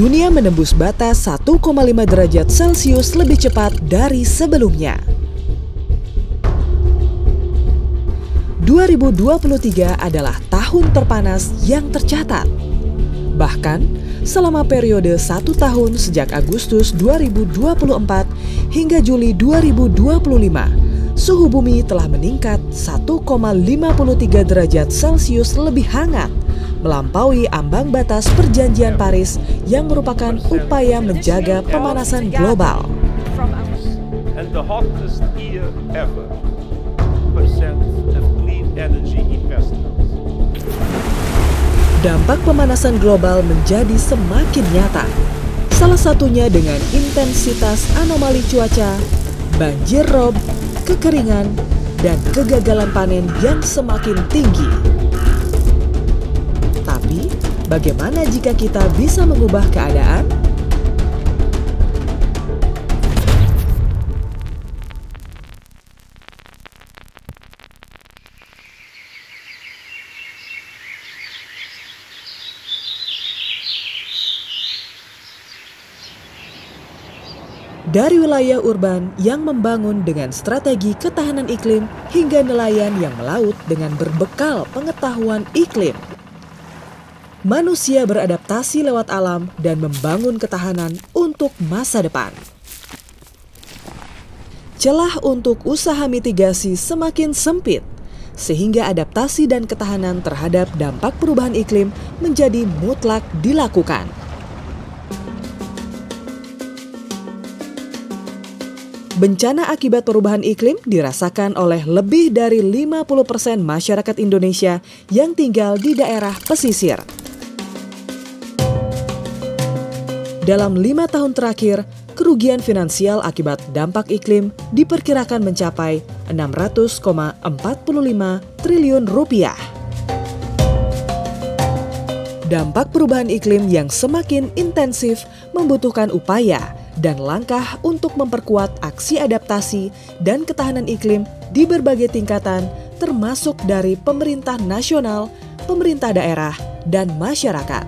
dunia menembus batas 1,5 derajat Celcius lebih cepat dari sebelumnya. 2023 adalah tahun terpanas yang tercatat. Bahkan, selama periode 1 tahun sejak Agustus 2024 hingga Juli 2025, suhu bumi telah meningkat 1,53 derajat Celcius lebih hangat, melampaui ambang batas Perjanjian Paris yang merupakan upaya menjaga pemanasan global. Dampak pemanasan global menjadi semakin nyata, salah satunya dengan intensitas anomali cuaca, banjir rob, kekeringan, dan kegagalan panen yang semakin tinggi. Tapi, bagaimana jika kita bisa mengubah keadaan? Dari wilayah urban yang membangun dengan strategi ketahanan iklim hingga nelayan yang melaut dengan berbekal pengetahuan iklim. Manusia beradaptasi lewat alam dan membangun ketahanan untuk masa depan. Celah untuk usaha mitigasi semakin sempit, sehingga adaptasi dan ketahanan terhadap dampak perubahan iklim menjadi mutlak dilakukan. Bencana akibat perubahan iklim dirasakan oleh lebih dari 50% masyarakat Indonesia yang tinggal di daerah pesisir. Dalam 5 tahun terakhir, kerugian finansial akibat dampak iklim diperkirakan mencapai 600,45 triliun rupiah. Dampak perubahan iklim yang semakin intensif membutuhkan upaya dan langkah untuk memperkuat aksi adaptasi dan ketahanan iklim di berbagai tingkatan, termasuk dari pemerintah nasional, pemerintah daerah, dan masyarakat.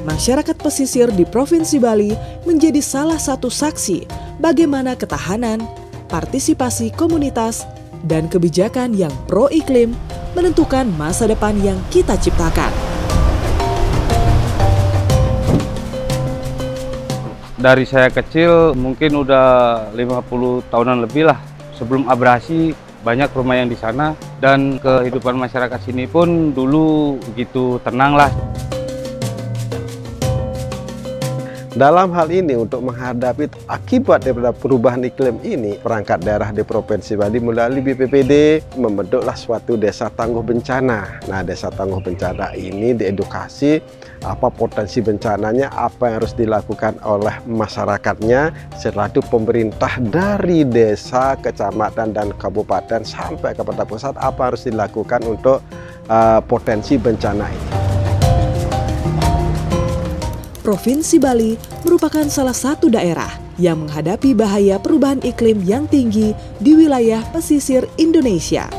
Masyarakat pesisir di Provinsi Bali menjadi salah satu saksi bagaimana ketahanan, partisipasi komunitas, dan kebijakan yang pro-iklim menentukan masa depan yang kita ciptakan. Dari saya kecil mungkin udah 50 tahunan lebih lah. Sebelum abrasi banyak rumah yang di sana dan kehidupan masyarakat sini pun dulu begitu tenang lah. Dalam hal ini untuk menghadapi akibat daripada perubahan iklim ini, perangkat daerah di Provinsi Bali melalui BPPD membentuklah suatu desa tangguh bencana. Nah, desa tangguh bencana ini diedukasi apa potensi bencananya, apa yang harus dilakukan oleh masyarakatnya. Setelah itu pemerintah dari desa, kecamatan, dan kabupaten sampai kepada pusat apa harus dilakukan untuk potensi bencana ini. Provinsi Bali merupakan salah satu daerah yang menghadapi bahaya perubahan iklim yang tinggi di wilayah pesisir Indonesia.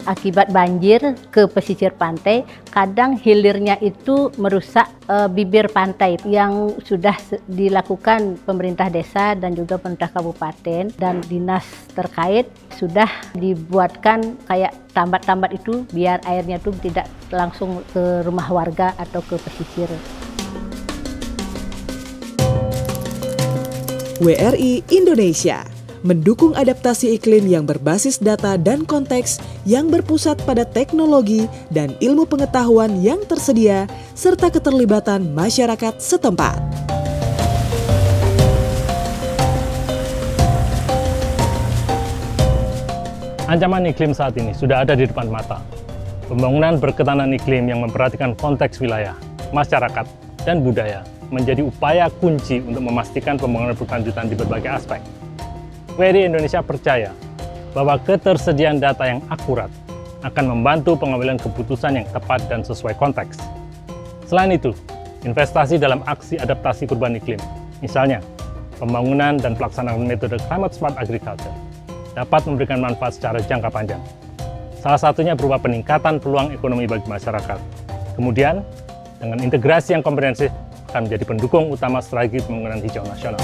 Akibat banjir ke pesisir pantai, kadang hilirnya itu merusak bibir pantai yang sudah dilakukan pemerintah desa dan juga pemerintah kabupaten dan dinas terkait sudah dibuatkan kayak tambat-tambat itu biar airnya itu tidak langsung ke rumah warga atau ke pesisir. WRI Indonesia mendukung adaptasi iklim yang berbasis data dan konteks yang berpusat pada teknologi dan ilmu pengetahuan yang tersedia serta keterlibatan masyarakat setempat. Ancaman iklim saat ini sudah ada di depan mata. Pembangunan berketahanan iklim yang memperhatikan konteks wilayah, masyarakat, dan budaya menjadi upaya kunci untuk memastikan pembangunan berkelanjutan di berbagai aspek. WRI Indonesia percaya bahwa ketersediaan data yang akurat akan membantu pengambilan keputusan yang tepat dan sesuai konteks. Selain itu, investasi dalam aksi adaptasi perubahan iklim, misalnya pembangunan dan pelaksanaan metode climate smart agriculture dapat memberikan manfaat secara jangka panjang. Salah satunya berupa peningkatan peluang ekonomi bagi masyarakat. Kemudian, dengan integrasi yang komprehensif akan menjadi pendukung utama strategi pembangunan hijau nasional.